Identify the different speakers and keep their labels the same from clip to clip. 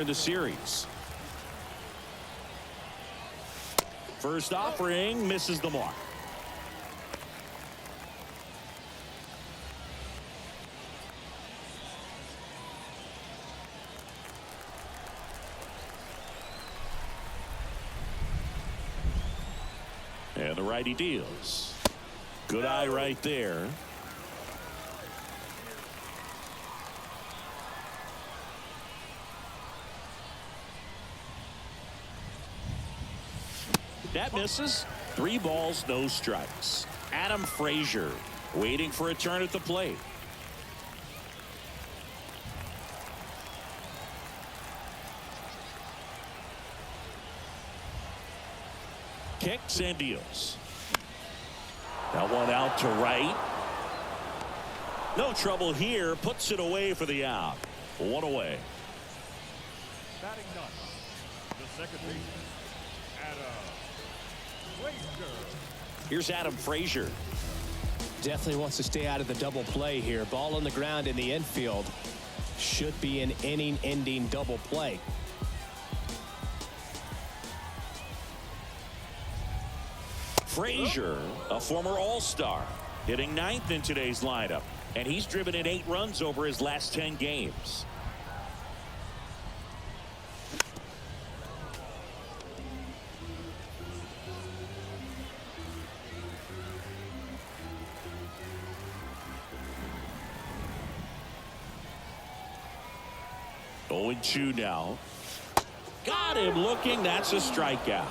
Speaker 1: in the series. First offering misses the mark. And the righty deals. Good eye right there. That misses. 3 balls, no strikes. Adam Frazier waiting for a turn at the plate. Kicks and deals. That one out to right. No trouble here. Puts it away for the out. 1 away.
Speaker 2: Batting ninth, the second baseman, Adam Frazier.
Speaker 1: Here's Adam Frazier.
Speaker 3: Definitely wants to stay out of the double play here. Ball on the ground in the infield. Should be an inning-ending double play.
Speaker 1: Frazier, a former All-Star, hitting 9th in today's lineup, and he's driven in 8 runs over his last 10 games. Oh, 0-2 now. Got him looking. That's a strikeout.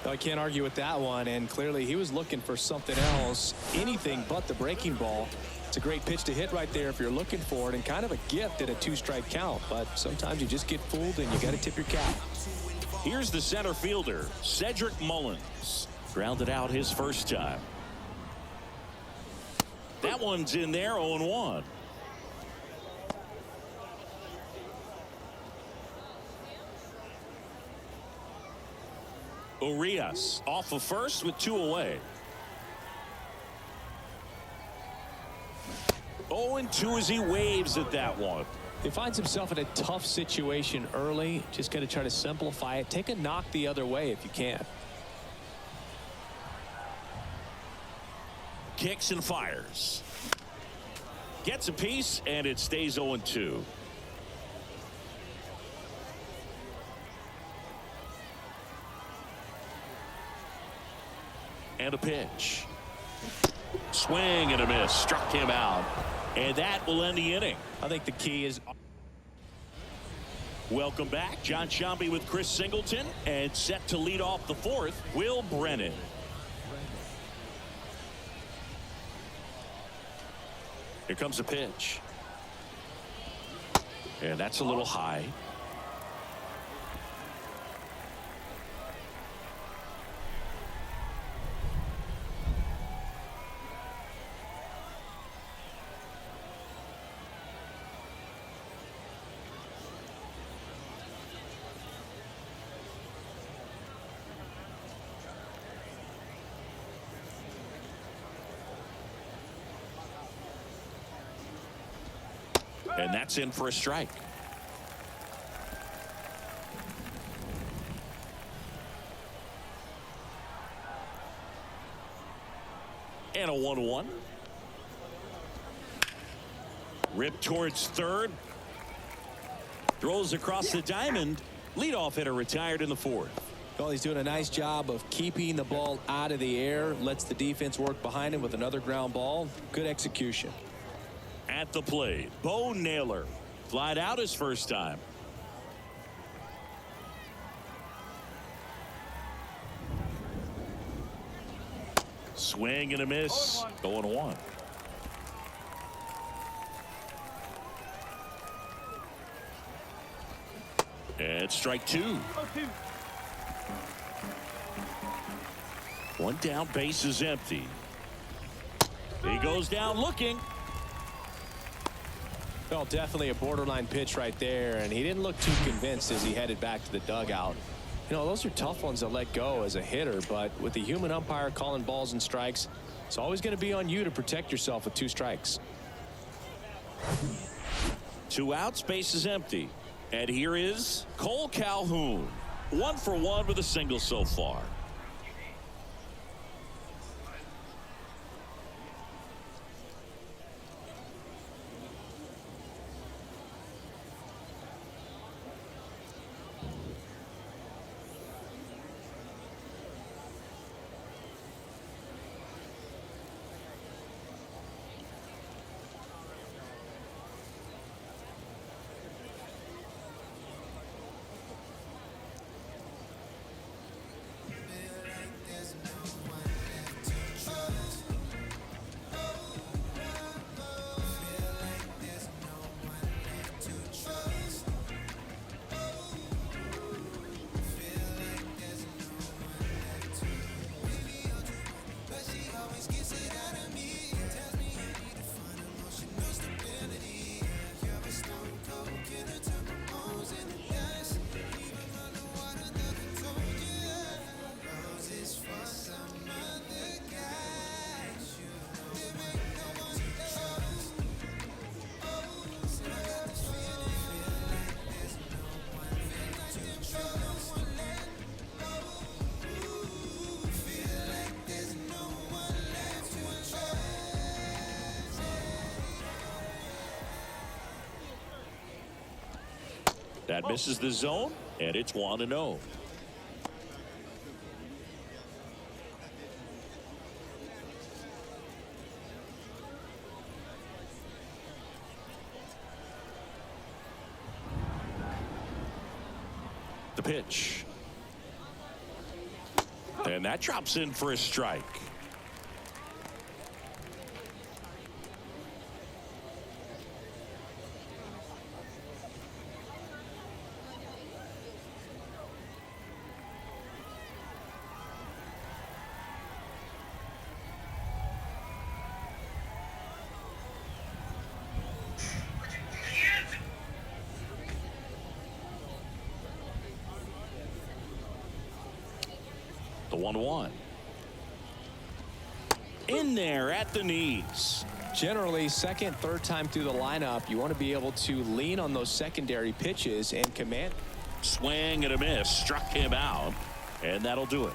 Speaker 3: I can't argue with that one, and clearly he was looking for something else, anything but the breaking ball. It's a great pitch to hit right there if you're looking for it, and kind of a gift at a 2-strike count, but sometimes you just get fooled and you got to tip your cap.
Speaker 1: Here's the center fielder, Cedric Mullins. Grounded out his first time. That one's in there, 0-1. Aguilas off of first with 2 away. 0-2 as he waves at that one.
Speaker 3: He finds himself in a tough situation early. Just got to try to simplify it. Take a knock the other way if you can.
Speaker 1: Kicks and fires. Gets a piece, and it stays 0-2. And a pitch. Swing and a miss. Struck him out. And that will end the inning.
Speaker 3: I think the key is...
Speaker 1: Welcome back. John Sciambi with Chris Singleton. And set to lead off the 4th, Will Brennan. Here comes a pitch. And that's a little high. And that's in for a strike. And a 1-1. Ripped towards third. Throws across the diamond. Leadoff hitter retired in the 4th.
Speaker 3: Well, he's doing a nice job of keeping the ball out of the air. Lets the defense work behind him with another ground ball. Good execution.
Speaker 1: At the plate, Bo Naylor. Flied out his first time. Swing and a miss. 0-1. And strike 2. 1 down, base is empty. He goes down looking.
Speaker 3: Well, definitely a borderline pitch right there, and he didn't look too convinced as he headed back to the dugout. You know, those are tough ones to let go as a hitter, but with the human umpire calling balls and strikes, it's always going to be on you to protect yourself with 2 strikes.
Speaker 1: 2 outs, base is empty. And here is Cole Calhoun. 1 for 1 with a single so far. That misses the zone, and it's 1-0. The pitch. And that drops in for a strike. The 1-1. In there at the knees.
Speaker 3: Generally, second, third time through the lineup, you want to be able to lean on those secondary pitches and command.
Speaker 1: Swing and a miss. Struck him out. And that'll do it.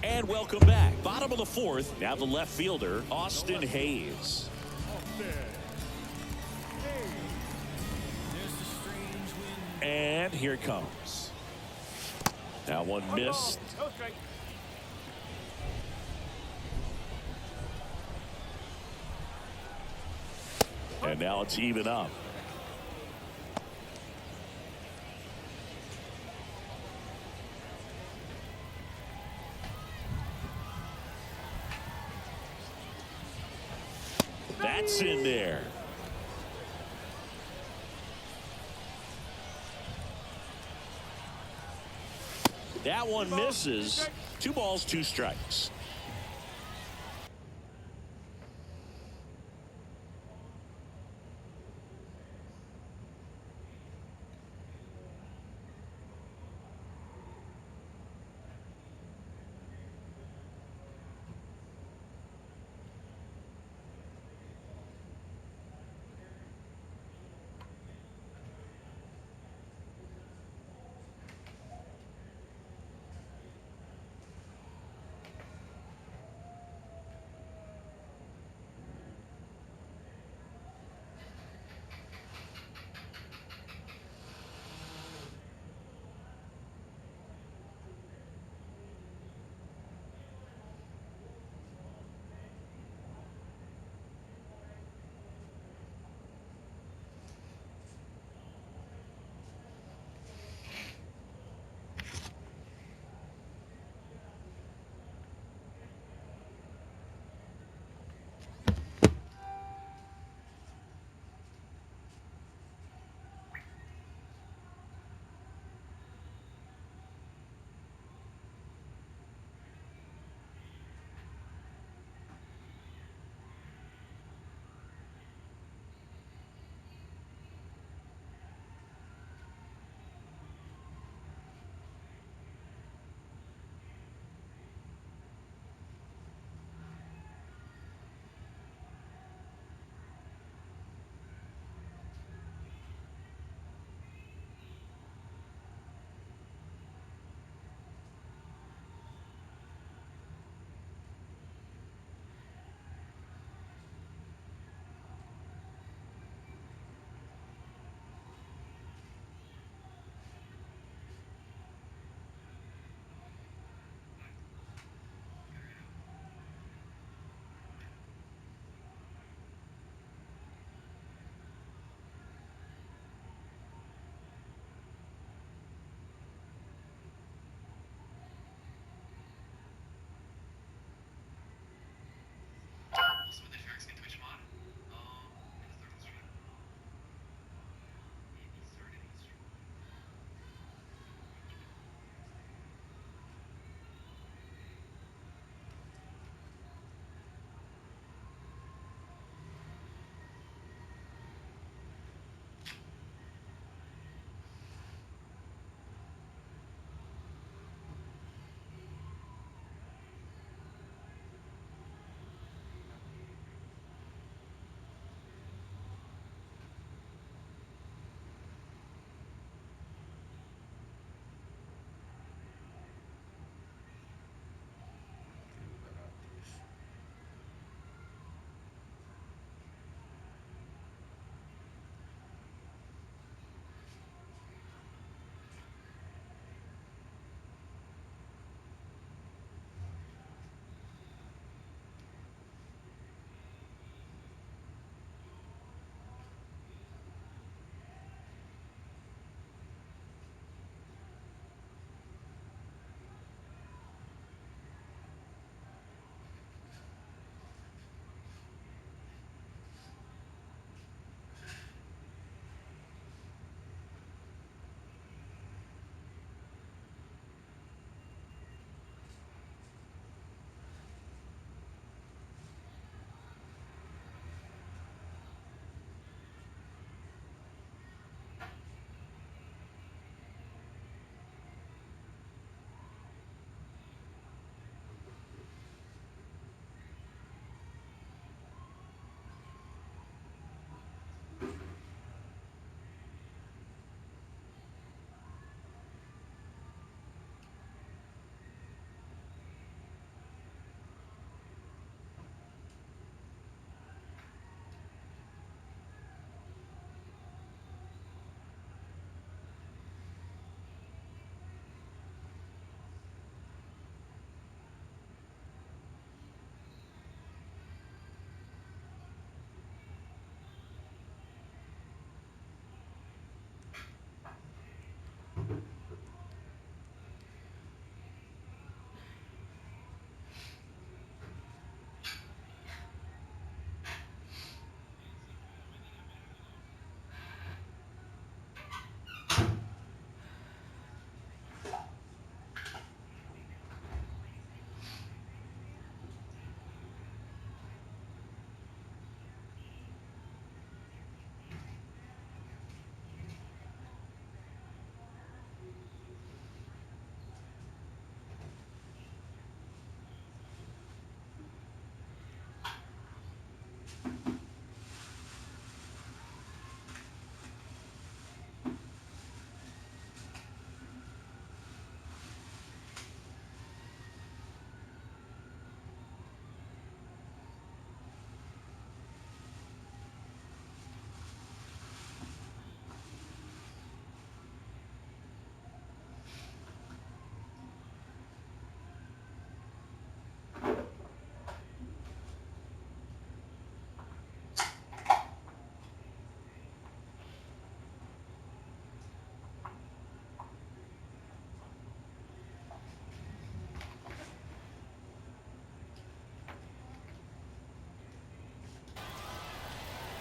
Speaker 1: And welcome back. Bottom of the fourth. Now the left fielder, Austin Hayes. And here it comes. Now one missed. And now it's even up. That's in there. That one misses. 2 balls, 2 strikes.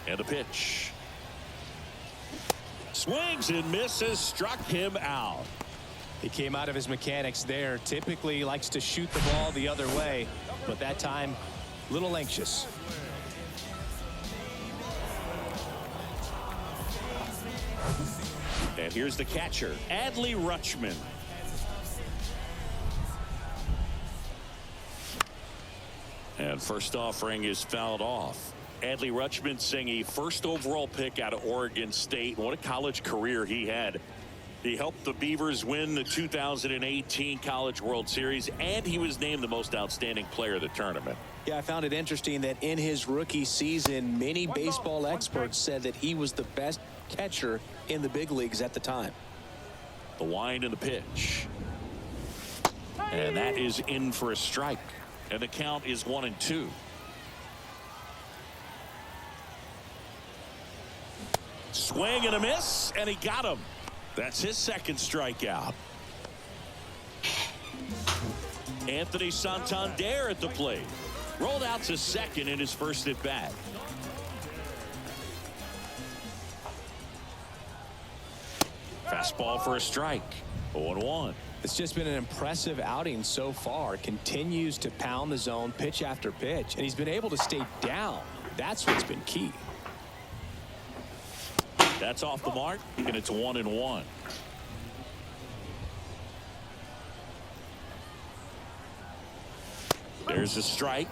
Speaker 1: And a pitch. Swings and misses, struck him out.
Speaker 3: He came out of his mechanics there. Typically likes to shoot the ball the other way, but that time a little anxious.
Speaker 1: And here's the catcher, Adley Rutschman. And first offering is fouled off. Adley Rutschman seeing a first overall pick out of Oregon State. What a college career he had. He helped the Beavers win the 2018 College World Series, and he was named the most outstanding player of the tournament.
Speaker 3: Yeah, I found it interesting that in his rookie season, many baseball experts said that he was the best catcher in the big leagues at the time.
Speaker 1: The wind and the pitch. And that is in for a strike. And the count is 1-2. Swing and a miss, and he got him. That's his second strikeout. Anthony Santander at the plate. Rolled out to second in his first at bat. Fastball for a strike. 0-1.
Speaker 3: It's just been an impressive outing so far. Continues to pound the zone pitch after pitch, and he's been able to stay down. That's what's been key.
Speaker 1: That's off the mark, and it's 1-1. There's a strike.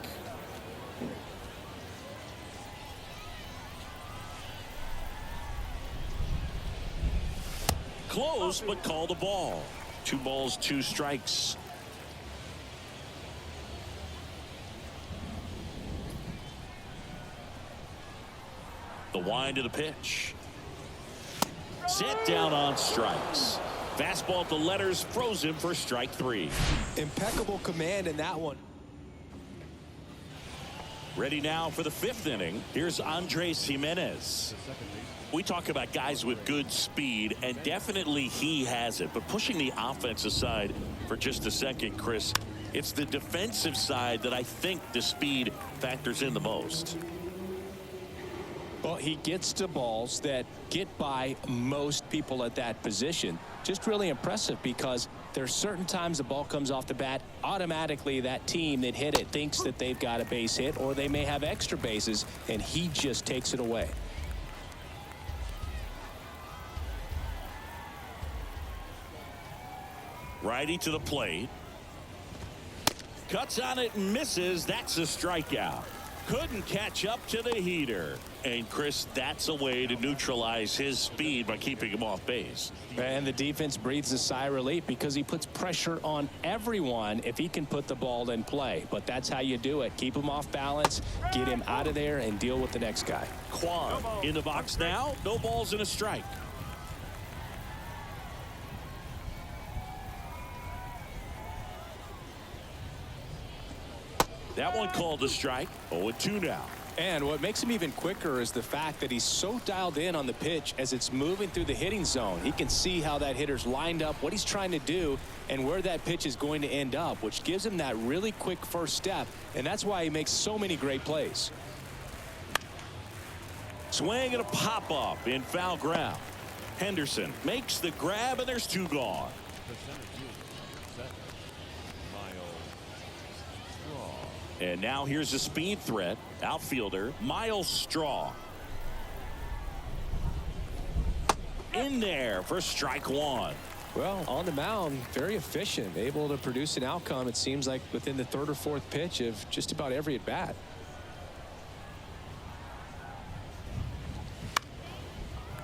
Speaker 1: Close, but called a ball. 2 balls, 2 strikes. The wind of the pitch. Set down on strikes. Fastball to letters, froze him for strike 3.
Speaker 3: Impeccable command in that one.
Speaker 1: Ready now for the 5th inning. Here's Andres Jimenez. We talk about guys with good speed, and definitely he has it. But pushing the offense aside for just a second, Chris, it's the defensive side that I think the speed factors in the most.
Speaker 3: Well, he gets to balls that get by most people at that position. Just really impressive because there's certain times the ball comes off the bat, automatically that team that hit it thinks that they've got a base hit, or they may have extra bases, and he just takes it away.
Speaker 1: Righty to the plate. Cuts on it and misses. That's a strikeout. Couldn't catch up to the heater. And Chris, that's a way to neutralize his speed by keeping him off base.
Speaker 3: And the defense breathes a sigh of relief because he puts pressure on everyone if he can put the ball in play. But that's how you do it. Keep him off balance, get him out of there, and deal with the next guy.
Speaker 1: Kwan in the box now. No balls and a strike. That one called a strike. 0-2 now.
Speaker 3: And what makes him even quicker is the fact that he's so dialed in on the pitch as it's moving through the hitting zone. He can see how that hitter's lined up, what he's trying to do, and where that pitch is going to end up, which gives him that really quick first step, and that's why he makes so many great plays.
Speaker 1: Swing and a pop-up in foul ground. Henderson makes the grab, and there's 2 gone. And now here's a speed threat. Outfielder Miles Straw. In there for strike 1.
Speaker 3: Well, on the mound, very efficient, able to produce an outcome, it seems like, within the 3rd or 4th pitch of just about every at bat.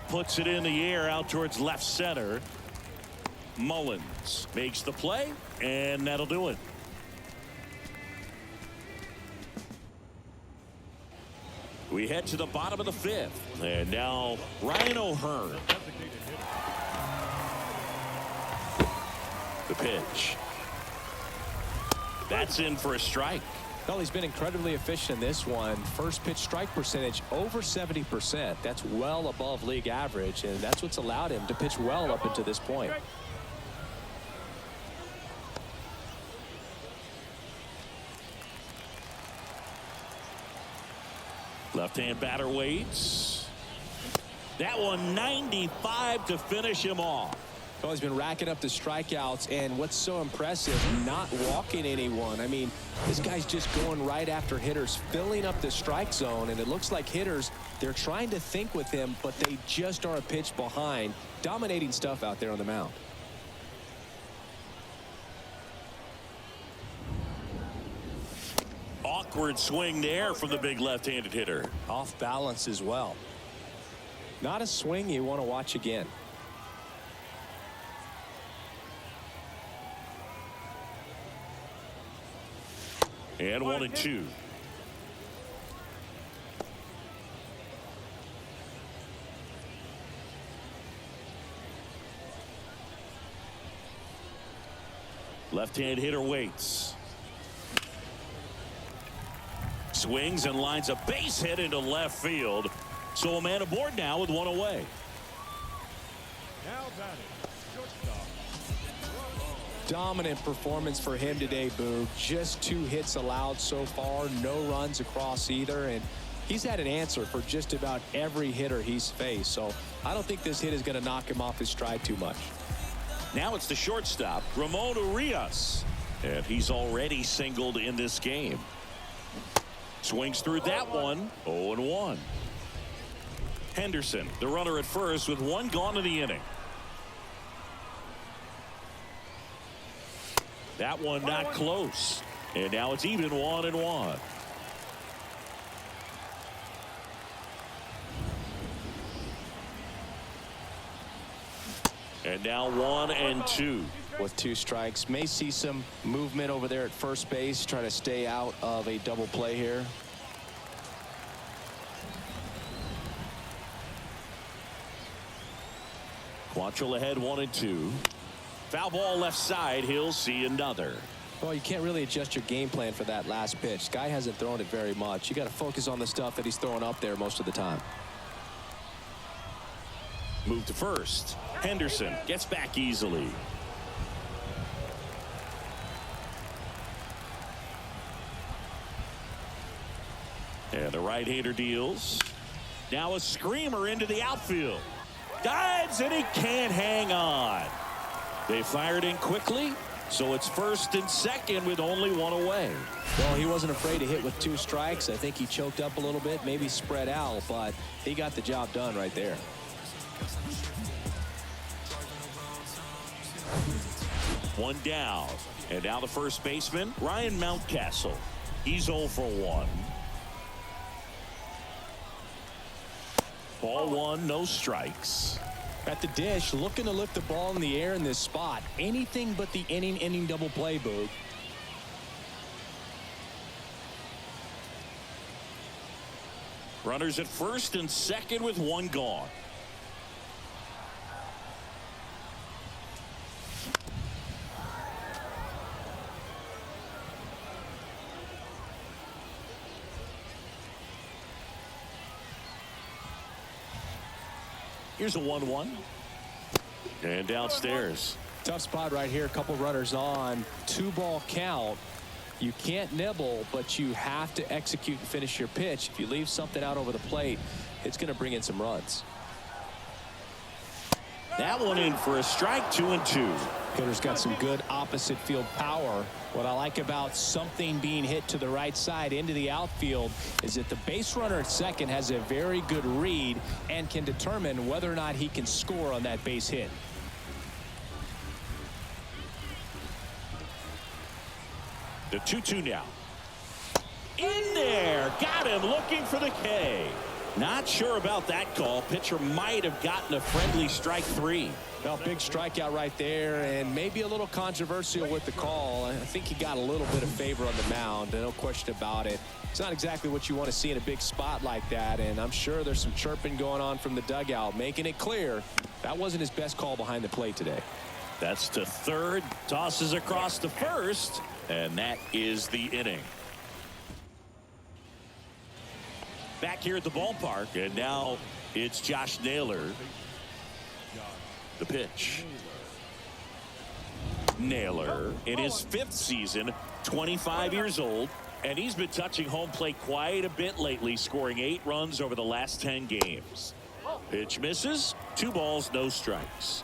Speaker 1: Puts it in the air out towards left center. Mullins makes the play, and that'll do it. We head to the bottom of the 5th. And now Ryan O'Hearn. The pitch. That's in for a strike.
Speaker 3: Well, he's been incredibly efficient in this one. First pitch strike percentage over 70%. That's well above league average, and that's what's allowed him to pitch well up until this point.
Speaker 1: Left-hand batter waits. That one 95 to finish him off.
Speaker 3: Well, he's been racking up the strikeouts, and what's so impressive, not walking anyone. I mean, this guy's just going right after hitters, filling up the strike zone, and it looks like hitters, they're trying to think with him, but they just are a pitch behind. Dominating stuff out there on the mound.
Speaker 1: Awkward swing there from the big left-handed hitter.
Speaker 3: Off balance as well. Not a swing you want to watch again.
Speaker 1: And 1-2. Left-hand hitter waits. Swings and lines a base hit into left field. So a man aboard now with one away.
Speaker 2: Now batting, shortstop.
Speaker 3: Dominant performance for him today, Boog. Just 2 hits allowed so far, no runs across either, and he's had an answer for just about every hitter he's faced. So I don't think this hit is going to knock him off his stride too much.
Speaker 1: Now it's the shortstop, Ramon Urias, and he's already singled in this game. Swings through that one. 0-1. Henderson, the runner at first, with 1 gone in the inning. That one not close. And now it's even 1-1. And now 1-2.
Speaker 3: With 2 strikes, may see some movement over there at first base, try to stay out of a double play here.
Speaker 1: Quantrill ahead 1-2. Foul ball left side. He'll see another.
Speaker 3: Well, you can't really adjust your game plan for that last pitch. Guy hasn't thrown it very much. You got to focus on the stuff that he's throwing up there most of the time.
Speaker 1: Move to first. Henderson gets back easily. And the right-hander deals. Now a screamer into the outfield. Dives, and he can't hang on. They fired in quickly, so it's first and second with only 1 away.
Speaker 3: Well, he wasn't afraid to hit with 2 strikes. I think he choked up a little bit, maybe spread out, but he got the job done right there.
Speaker 1: One down. And now the first baseman, Ryan Mountcastle. He's 0 for 1. Ball 1, no strikes.
Speaker 3: At the dish, looking to lift the ball in the air in this spot. Anything but the inning double play, Boog.
Speaker 1: Runners at first and second with 1 gone. Here's a 1-1. And downstairs.
Speaker 3: Tough spot right here. A couple runners on. 2-ball count. You can't nibble, but you have to execute and finish your pitch. If you leave something out over the plate, it's going to bring in some runs.
Speaker 1: That one in for a strike. 2-2.
Speaker 3: Hitter's got some good opposite field power. What I like about something being hit to the right side into the outfield is that the base runner at second has a very good read and can determine whether or not he can score on that base hit.
Speaker 1: The 2-2 now. In there. Got him looking for the K. Not sure about that call. Pitcher might have gotten a friendly strike 3.
Speaker 3: Well, big strikeout right there, and maybe a little controversial with the call. I think he got a little bit of favor on the mound, no question about it. It's not exactly what you want to see in a big spot like that, and I'm sure there's some chirping going on from the dugout, making it clear that wasn't his best call behind the plate today.
Speaker 1: That's to third. Tosses across to first, and that is the inning. Back here at the ballpark, and now it's Josh Naylor. The pitch. Naylor in his 5th season, 25 years old, And he's been touching home plate quite a bit lately, scoring 8 runs over the last 10 games. Pitch misses. 2 balls, no strikes.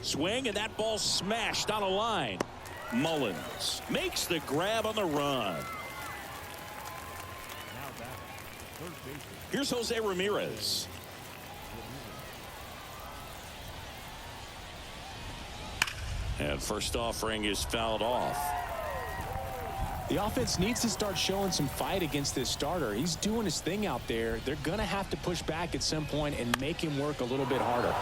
Speaker 1: Swing, and that ball smashed on a line. Mullins makes the grab on the run. Here's Jose Ramirez. And first offering is fouled off.
Speaker 3: The offense needs to start showing some fight against this starter. He's doing his thing out there. They're going to have to push back at some point and make him work a little bit harder.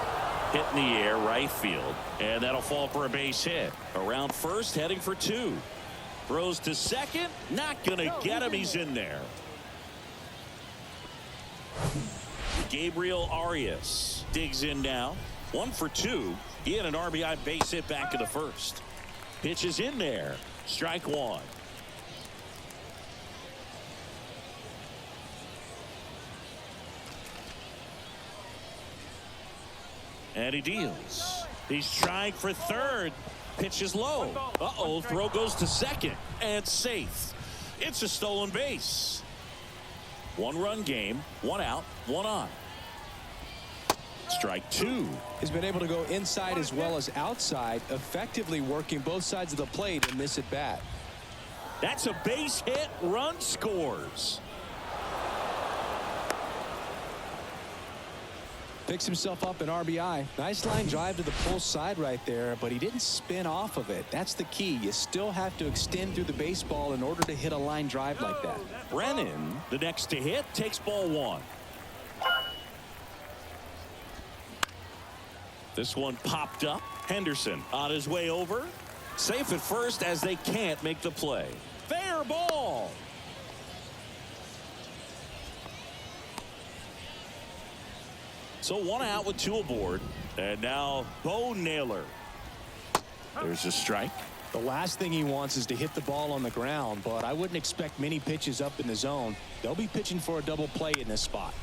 Speaker 1: Hit in the air, right field. And that'll fall for a base hit. Around first, heading for 2. Throws to second. Not going to get him. He's in there. Gabriel Arias digs in now. 1 for 2. He had an RBI base hit back in the first. Pitch is in there. Strike 1. And he deals. He's trying for third. Pitch is low. Uh-oh, throw goes to second. And safe. It's a stolen base. 1-run game, 1 out, 1 on. Strike 2.
Speaker 3: He's been able to go inside as well as outside, effectively working both sides of the plate in this at bat.
Speaker 1: That's a base hit. Run scores.
Speaker 3: Picks himself up an RBI. Nice line drive to the pull side right there, but he didn't spin off of it. That's the key. You still have to extend through the baseball in order to hit a line drive like that.
Speaker 1: Brennan, the next to hit, takes ball 1. This one popped up. Henderson on his way over. Safe at first as they can't make the play. Fair ball. So 1 out with 2 aboard. And now Bo Naylor. There's a strike.
Speaker 3: The last thing he wants is to hit the ball on the ground, but I wouldn't expect many pitches up in the zone. They'll be pitching for a double play in this spot.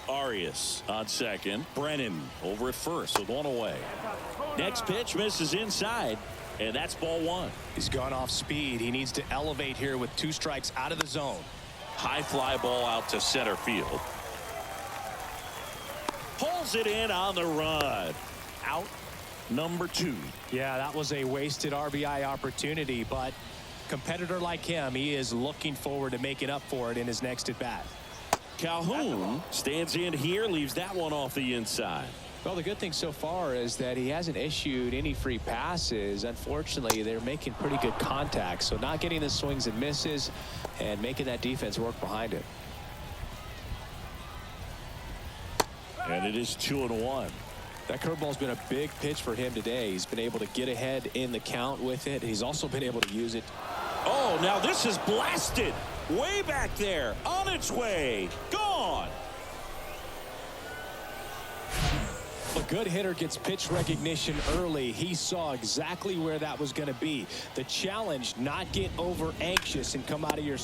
Speaker 1: Arias on second. Brennan over at first with 1 away. Next pitch misses inside. And that's ball 1.
Speaker 3: He's gone off speed. He needs to elevate here with 2 strikes out of the zone.
Speaker 1: High fly ball out to center field. Pulls it in on the run. Out number 2.
Speaker 3: Yeah, that was a wasted RBI opportunity, but competitor like him, he is looking forward to making up for it in his next at bat.
Speaker 1: Calhoun stands in here, leaves that one off the inside.
Speaker 3: Well, the good thing so far is that he hasn't issued any free passes. Unfortunately, they're making pretty good contact, so not getting the swings and misses and making that defense work behind it.
Speaker 1: And it is 2-1.
Speaker 3: That curveball's been a big pitch for him today. He's been able to get ahead in the count with it. He's also been able to use it.
Speaker 1: Oh, now this is blasted way back there, on its way, gone.
Speaker 3: A good hitter gets pitch recognition early. He saw exactly where that was going to be. The challenge, not get over anxious and come out of your...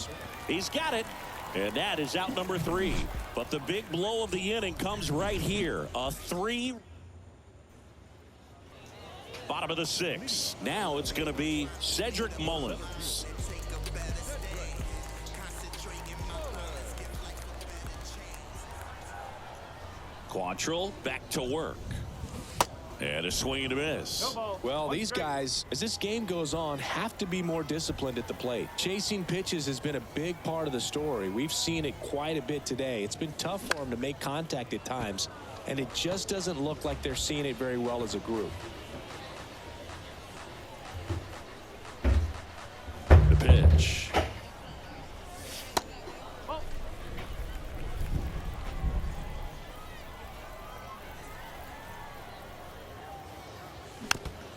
Speaker 1: He's got it. And that is out number 3. But the big blow of the inning comes right here. A 3. Bottom of the 6th. Now it's going to be Cedric Mullins. Quantrill back to work. And a swing and a miss.
Speaker 3: Well, these guys, as this game goes on, have to be more disciplined at the plate. Chasing pitches has been a big part of the story. We've seen it quite a bit today. It's been tough for them to make contact at times, and it just doesn't look like they're seeing it very well as a group.
Speaker 1: The pitch.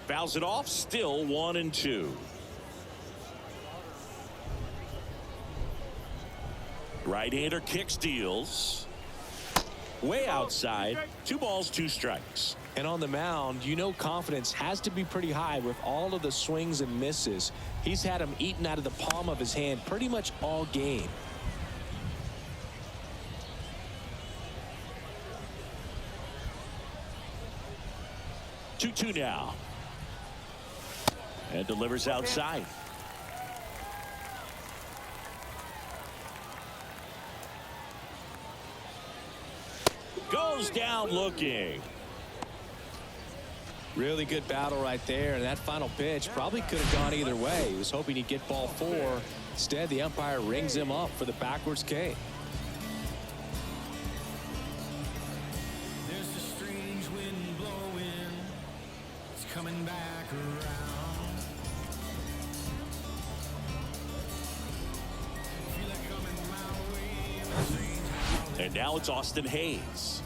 Speaker 1: Fouls it off, still 1-2. Right-hander kicks, deals. Way outside. 2 balls, 2 strikes.
Speaker 3: And on the mound, you know confidence has to be pretty high with all of the swings and misses. He's had them eaten out of the palm of his hand pretty much all game.
Speaker 1: 2-2 now. And delivers outside. Goes down looking.
Speaker 3: Really good battle right there. And that final pitch probably could have gone either way. He was hoping he'd get ball 4. Instead, the umpire rings him up for the backwards K.
Speaker 4: There's a strange wind blowing. It's coming back around. Feel it coming my way.
Speaker 1: And now it's Austin Hayes.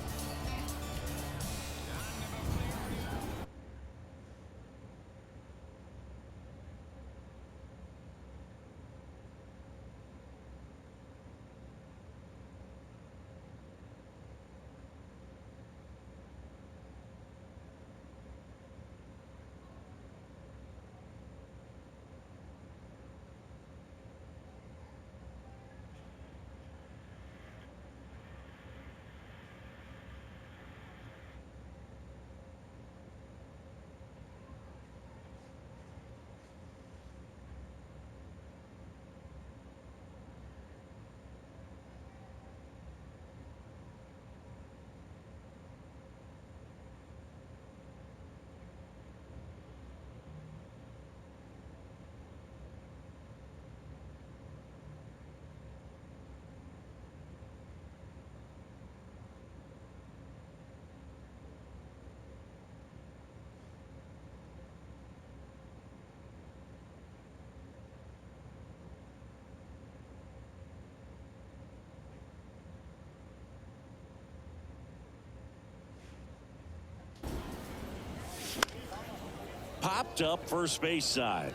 Speaker 1: Popped up first base side.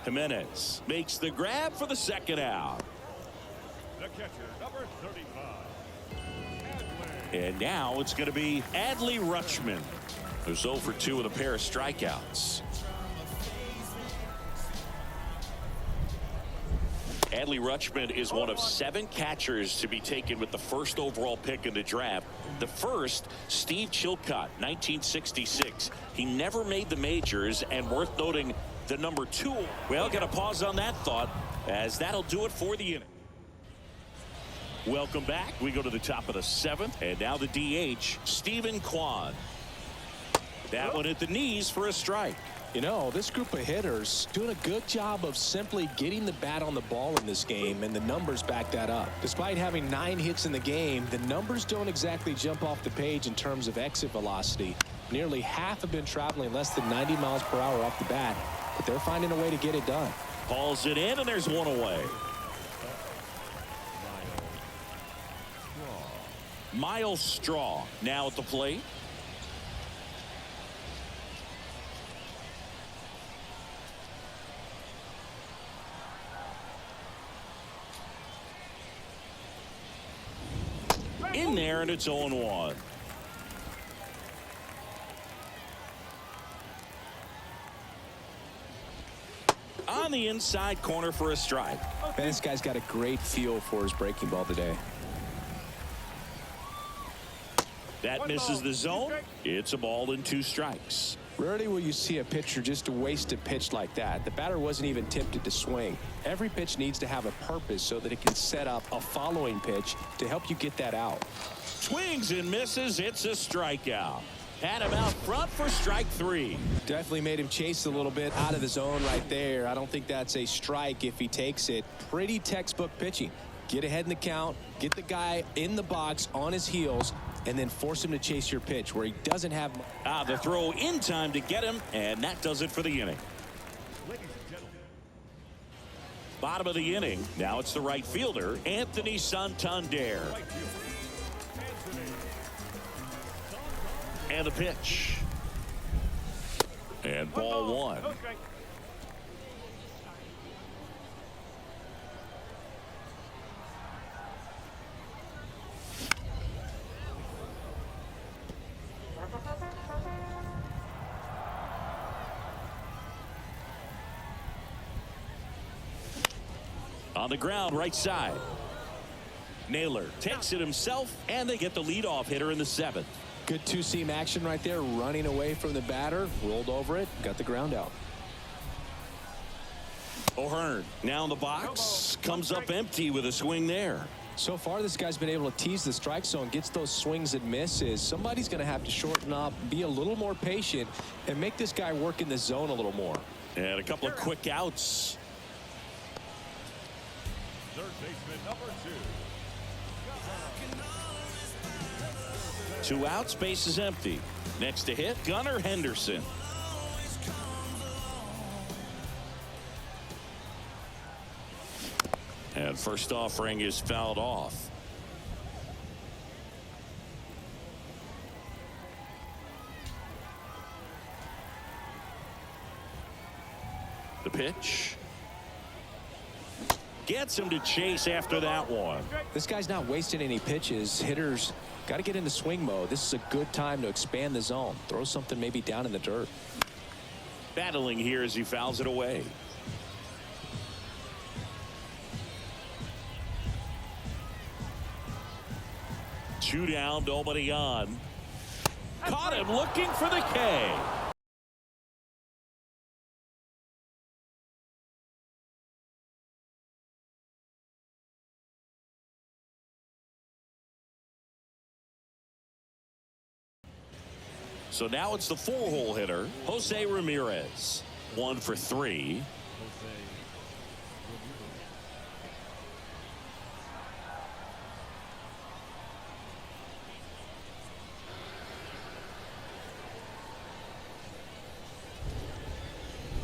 Speaker 1: Jimenez makes the grab for the second out.
Speaker 2: The catcher, number 35.
Speaker 1: And now it's going to be Adley Rutschman, who's 0 for 2 with a pair of strikeouts. Adley Rutschman is one of 7 catchers to be taken with the first overall pick in the draft. The first, Steve Chilcott, 1966. He never made the majors, and worth noting, the number 2. Well, got to pause on that thought, as that'll do it for the inning. Welcome back. We go to the top of the 7th, and now the DH, Stephen Kwan. That one at the knees for a strike.
Speaker 3: You know, this group of hitters doing a good job of simply getting the bat on the ball in this game, and the numbers back that up. Despite having 9 hits in the game, the numbers don't exactly jump off the page in terms of exit velocity. Nearly half have been traveling less than 90 miles per hour off the bat, but they're finding a way to get it done.
Speaker 1: Hauls it in, and there's one away. Miles Straw now at the plate. In there, and it's 0-1. On the inside corner for a strike.
Speaker 3: Man, this guy's got a great feel for his breaking ball today.
Speaker 1: That misses the zone. It's a ball and 2 strikes.
Speaker 3: Rarely will you see a pitcher just waste a pitch like that. The batter wasn't even tempted to swing. Every pitch needs to have a purpose so that it can set up a following pitch to help you get that out.
Speaker 1: Swings and misses. It's a strikeout. Had him out front for strike 3.
Speaker 3: Definitely made him chase a little bit out of the zone right there. I don't think that's a strike if he takes it. Pretty textbook pitching. Get ahead in the count, get the guy in the box on his heels, and then force him to chase your pitch where he doesn't have.
Speaker 1: The throw in time to get him, and that does it for the inning. Bottom of the inning. Now it's the right fielder, Anthony Santander. And the pitch. And ball 1. On the ground, right side. Naylor takes it himself, and they get the leadoff hitter in the 7th.
Speaker 3: Good two-seam action right there, running away from the batter, rolled over it, got the ground out.
Speaker 1: O'Hearn now in the box, comes up empty with a swing there.
Speaker 3: So far, this guy's been able to tease the strike zone, gets those swings and misses. Somebody's going to have to shorten up, be a little more patient, and make this guy work in the zone a little more.
Speaker 1: And a couple of quick outs.
Speaker 2: Third baseman number 2.
Speaker 1: 2 outs, base is empty. Next to hit, Gunnar Henderson. And first offering is fouled off. The pitch. Gets him to chase after that one.
Speaker 3: This guy's not wasting any pitches. Hitters got to get into swing mode. This is a good time to expand the zone. Throw something maybe down in the dirt.
Speaker 1: Battling here as he fouls it away. Two down, nobody on. Caught him looking for the K. So now it's the 4-hole hitter, Jose Ramirez. 1 for 3.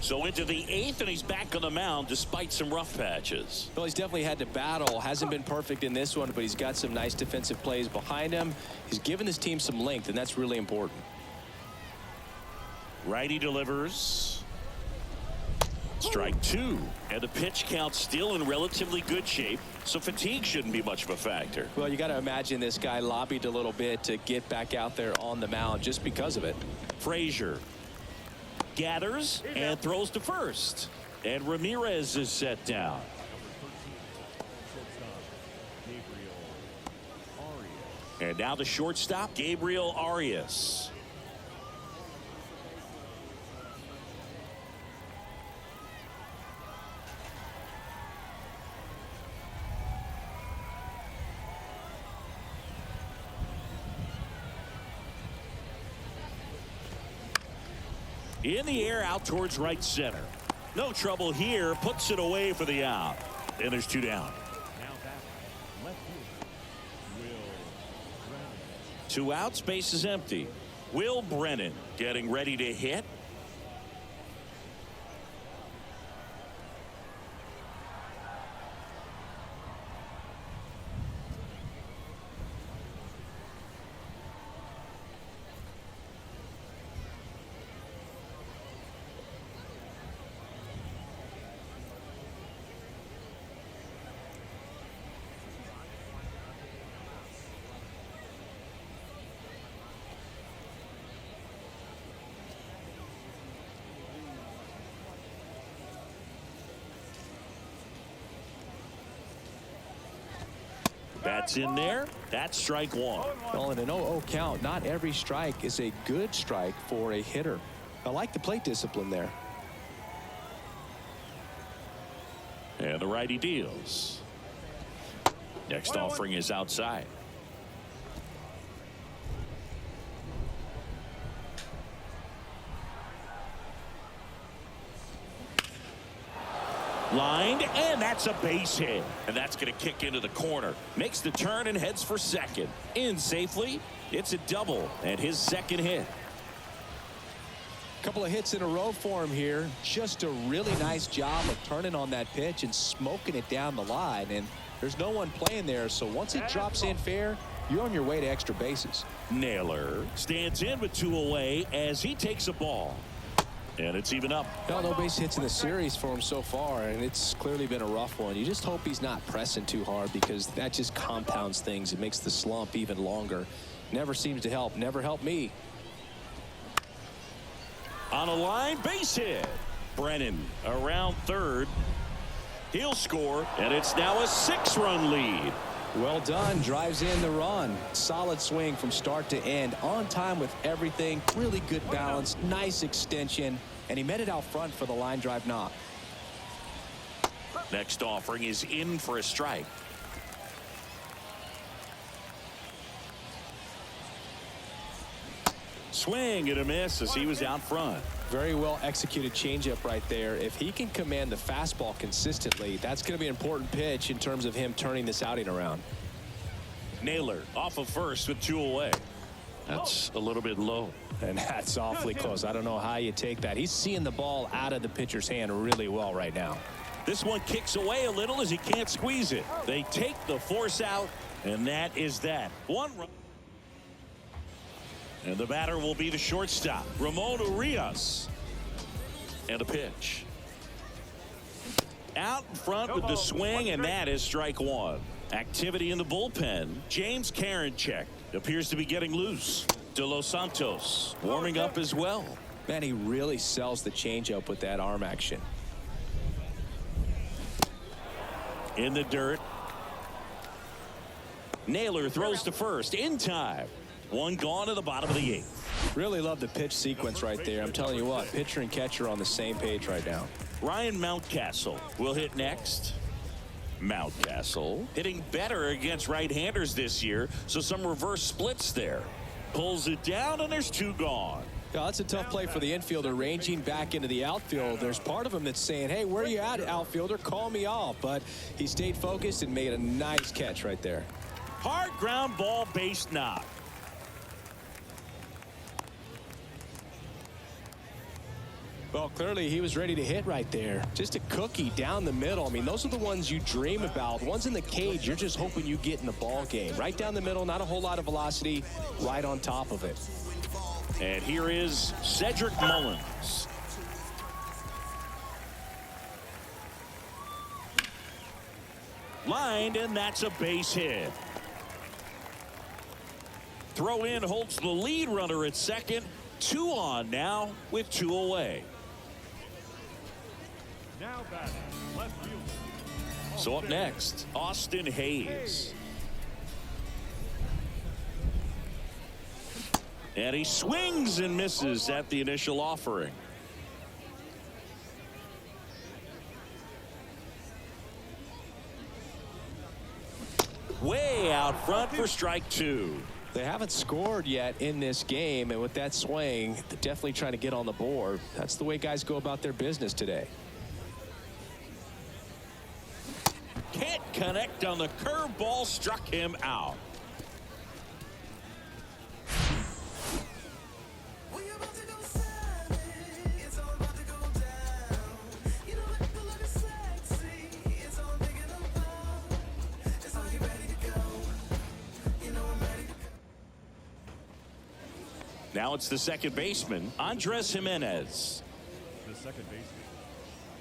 Speaker 1: So into the 8th, and he's back on the mound despite some rough patches.
Speaker 3: Well, he's definitely had to battle. Hasn't been perfect in this one, but he's got some nice defensive plays behind him. He's given his team some length, and that's really important.
Speaker 1: Righty delivers. Strike 2. And the pitch count still in relatively good shape, so fatigue shouldn't be much of a factor.
Speaker 3: Well, you got to imagine this guy lobbied a little bit to get back out there on the mound just because of it.
Speaker 1: Frazier gathers and throws to first, and Ramirez is set down. And now the shortstop, Gabriel Arias. In the air out towards right center. No trouble here. Puts it away for the out. And there's 2 down.
Speaker 2: Now back left fielder Will Brennan.
Speaker 1: 2 outs, base is empty. Will Brennan getting ready to hit. That's in there. That's strike 1.
Speaker 3: Well, in an 0-0 count, not every strike is a good strike for a hitter. I like the plate discipline there.
Speaker 1: And the righty deals. Next offering is outside. Lined, and that's a base hit. And that's going to kick into the corner. Makes the turn and heads for second. In safely. It's a double and his second hit.
Speaker 3: Couple of hits in a row for him here. Just a really nice job of turning on that pitch and smoking it down the line. And there's no one playing there, so once it drops in fair, you're on your way to extra bases.
Speaker 1: Naylor stands in with 2 away as he takes a ball. And it's even up.
Speaker 3: Well, no base hits in the series for him so far, and it's clearly been a rough one. You just hope he's not pressing too hard, because that just compounds things. It makes the slump even longer. Never seems to help. Never helped me.
Speaker 1: On a line, base hit. Brennan around third. He'll score, and it's now a 6-run lead.
Speaker 3: Well done. Drives in the run. Solid swing from start to end. On time with everything. Really good balance. Nice extension. And he met it out front for the line drive knock.
Speaker 1: Next offering is in for a strike. Swing and a miss as he was out front.
Speaker 3: Very well executed changeup right there. If he can command the fastball consistently, that's going to be an important pitch in terms of him turning this outing around.
Speaker 1: Naylor off of first with 2 away. That's a little bit low.
Speaker 3: And that's awfully close. I don't know how you take that. He's seeing the ball out of the pitcher's hand really well right now.
Speaker 1: This one kicks away a little as he can't squeeze it. They take the force out, and that is that. 1 run. And the batter will be the shortstop, Ramon Urias. And a pitch. Out in front with the swing, and that is strike 1. Activity in the bullpen. James Karinchak appears to be getting loose. De Los Santos warming up as well.
Speaker 3: Man, he really sells the changeup with that arm action.
Speaker 1: In the dirt. Naylor throws to first in time. 1 gone to the bottom of the 8th.
Speaker 3: Really love the pitch sequence right there. I'm telling you what, pitcher and catcher on the same page right now.
Speaker 1: Ryan Mountcastle will hit next. Mountcastle hitting better against right-handers this year, so some reverse splits there. Pulls it down, and there's 2 gone.
Speaker 3: Yeah, that's a tough play for the infielder, ranging back into the outfield. There's part of him that's saying, hey, where are you at, outfielder? Call me off. But he stayed focused and made a nice catch right there.
Speaker 1: Hard ground ball, base knock.
Speaker 3: Well, clearly he was ready to hit right there. Just a cookie down the middle. I mean, those are the ones you dream about. Ones in the cage, you're just hoping you get in the ball game. Right down the middle, not a whole lot of velocity, right on top of it.
Speaker 1: And here is Cedric Mullins. Lined, and that's a base hit. Throw in holds the lead runner at second. 2 on now with 2 away.
Speaker 2: Now batting, left fielder.
Speaker 1: So up next, Austin Hayes. And he swings and misses at the initial offering. Way out front for strike 2.
Speaker 3: They haven't scored yet in this game, and with that swing, they're definitely trying to get on the board. That's the way guys go about their business today.
Speaker 1: Can't connect on the curveball, struck him out. Now it's the second baseman, Andres Jimenez.
Speaker 2: The second baseman.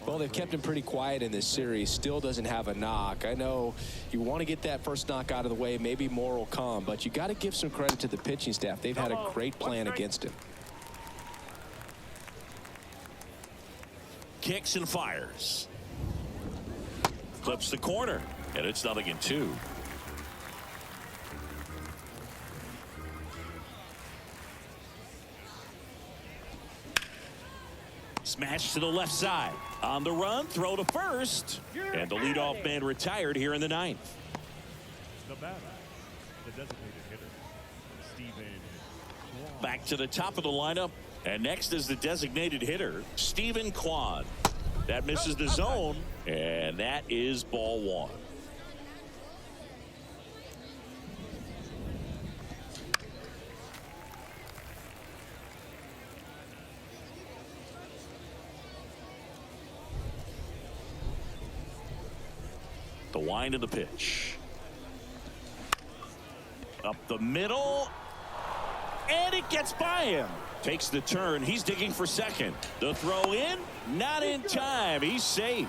Speaker 3: Well, they've kept him pretty quiet in this series. Still doesn't have a knock. I know you want to get that first knock out of the way. Maybe more will come, but you got to give some credit to the pitching staff. They've had a great plan against him.
Speaker 1: Kicks and fires. Clips the corner, and it's 0-2. Smash to the left side. On the run, throw to first. And the leadoff man retired here in the 9th.
Speaker 2: The batter, the designated hitter, Steven Kwan.
Speaker 1: Back to the top of the lineup. And next is the designated hitter, Steven Kwan. That misses the zone. And that is ball 1. The wind of the pitch. Up the middle. And it gets by him. Takes the turn. He's digging for second. The throw in. Not in time. He's safe.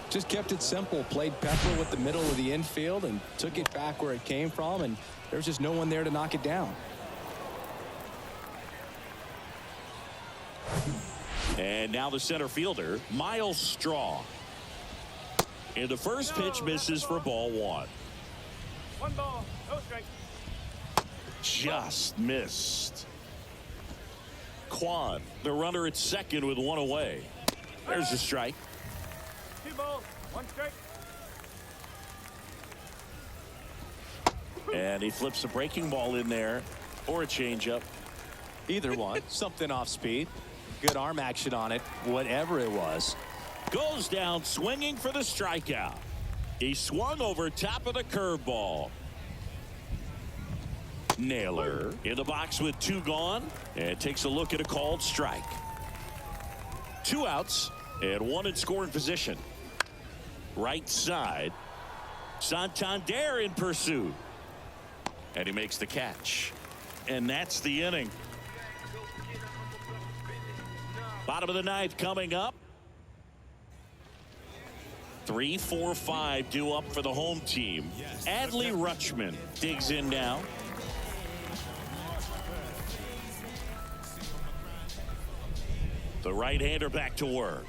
Speaker 3: Just kept it simple. Played Pepper with the middle of the infield and took it back where it came from. And there's just no one there to knock it down. And
Speaker 1: now the center fielder, Miles Straw. And the first pitch misses for ball one.
Speaker 2: 1 ball, no strike.
Speaker 1: Just missed. Quan, the runner at second with one away. There's a strike.
Speaker 2: 2 balls, 1 strike.
Speaker 1: And he flips a breaking ball in there or a changeup.
Speaker 3: Either one. Something off speed. Good arm action on it. Whatever it was.
Speaker 1: Goes down swinging for the strikeout. He swung over top of the curveball. Naylor in the box with 2 gone and takes a look at a called strike. 2 outs and 1 in scoring position. Right side. Santander in pursuit. And he makes the catch. And that's the inning. Bottom of the 9th coming up. 3, 4, 5 due up for the home team. Adley Rutschman digs in now. The right-hander back to work.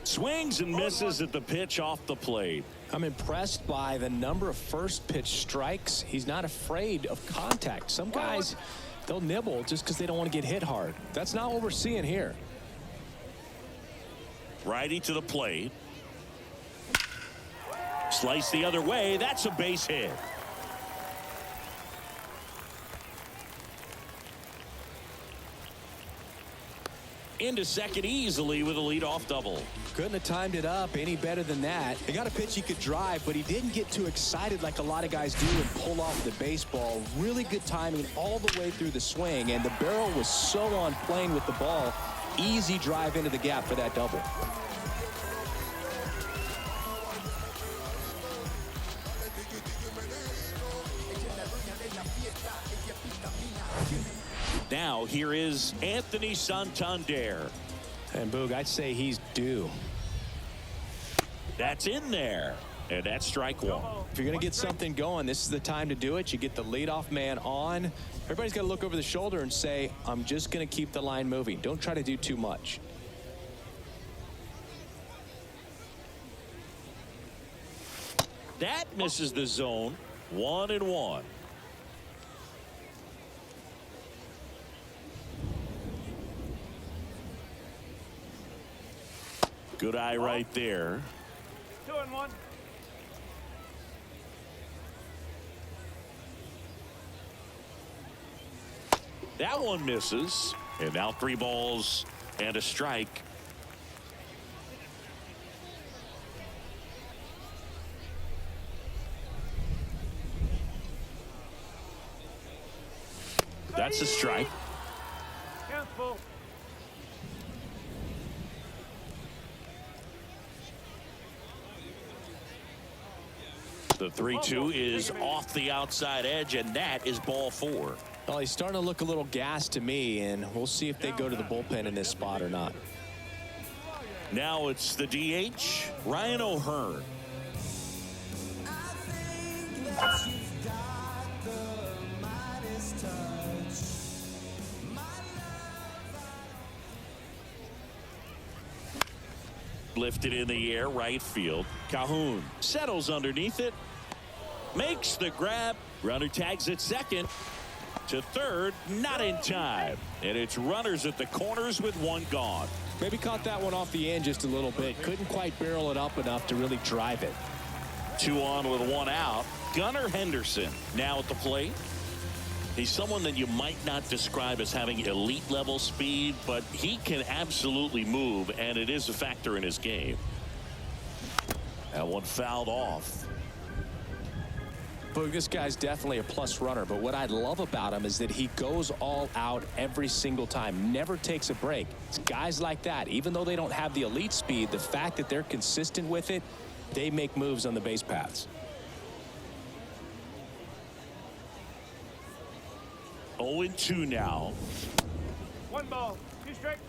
Speaker 1: Swings and misses at the pitch off the plate.
Speaker 3: I'm impressed by the number of first pitch strikes. He's not afraid of contact. Some guys, they'll nibble just because they don't want to get hit hard. That's not what we're seeing here.
Speaker 1: Righty to the plate. Slice the other way. That's a base hit. Into second easily with a leadoff double.
Speaker 3: Couldn't have timed it up any better than that. He got a pitch he could drive, but he didn't get too excited like a lot of guys do and pull off the baseball. Really good timing all the way through the swing, and the barrel was so on plane with the ball. Easy drive into the gap for that double.
Speaker 1: Now here is Anthony Santander.
Speaker 3: And Boog, I'd say he's due.
Speaker 1: That's in there. And that's strike 1.
Speaker 3: If you're going to get something going, this is the time to do it. You get the leadoff man on. Everybody's got to look over the shoulder and say, I'm just going to keep the line moving. Don't try to do too much.
Speaker 1: That misses the zone. 1-1. Good eye right there.
Speaker 2: 2-1.
Speaker 1: That one misses. And now 3 balls and a strike. That's a strike.
Speaker 2: Careful.
Speaker 1: The 3-2 is off the outside edge, and that is ball 4.
Speaker 3: Well, he's starting to look a little gassed to me, and we'll see if they go to the bullpen in this spot or not.
Speaker 1: Now it's the DH, Ryan O'Hearn. Lifted in the air, right field. Calhoun settles underneath it. Makes the grab. Runner tags at second. To third, not in time. And it's runners at the corners with 1 gone.
Speaker 3: Maybe caught that one off the end just a little bit. Couldn't quite barrel it up enough to really drive it.
Speaker 1: 2 on with 1 out. Gunnar Henderson now at the plate. He's someone that you might not describe as having elite level speed, but he can absolutely move, and it is a factor in his game. That one fouled off.
Speaker 3: Boog, this guy's definitely a plus runner, but what I love about him is that he goes all out every single time, never takes a break. It's guys like that, even though they don't have the elite speed, the fact that they're consistent with it, they make moves on the base paths.
Speaker 1: 0-2 now.
Speaker 2: 1 ball, 2 strikes.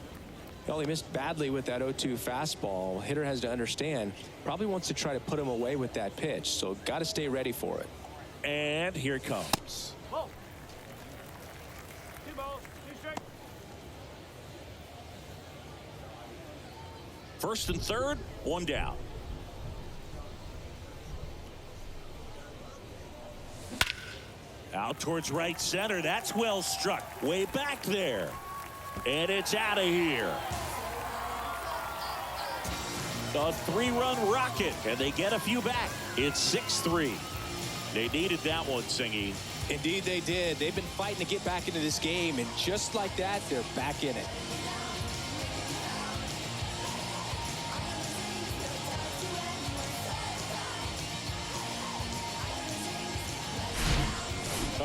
Speaker 3: Well, he missed badly with that 0-2 fastball. Hitter has to understand, probably wants to try to put him away with that pitch, so got to stay ready for it.
Speaker 1: And here it comes.
Speaker 2: Ball. 2 balls, 2 strikes.
Speaker 1: First and third, 1 down. Out towards right center. That's well struck. Way back there. And it's out of here. A 3-run rocket, and they get a few back. It's 6-3. They needed that one, Singy.
Speaker 3: Indeed they did. They've been fighting to get back into this game, and just like that, they're back in it.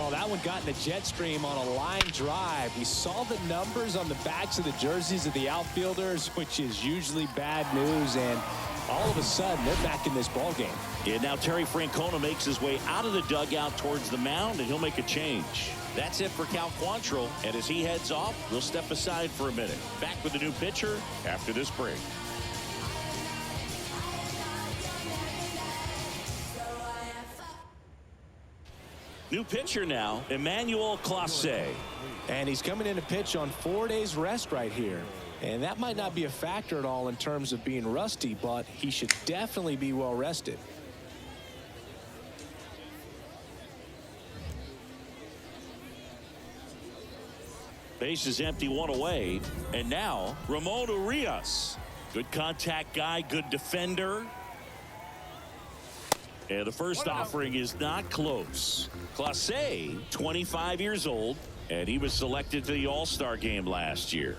Speaker 3: Oh, that one got in the jet stream on a line drive. We saw the numbers on the backs of the jerseys of the outfielders, which is usually bad news, and all of a sudden they're back in this ball game.
Speaker 1: And now Terry Francona makes his way out of the dugout towards the mound, and he'll make a change. That's it for Cal Quantrill, and as he heads off, we'll step aside for a minute. Back with the new pitcher after this break. New pitcher now, Emmanuel Clase.
Speaker 3: And he's coming in to pitch on 4 days rest right here. And that might not be a factor at all in terms of being rusty, but he should definitely be well rested.
Speaker 1: Base is empty, one away. And now, Ramon Urias. Good contact guy, good defender. And the first offering is not close. Clase, 25 years old, and he was selected to the All-Star game last year.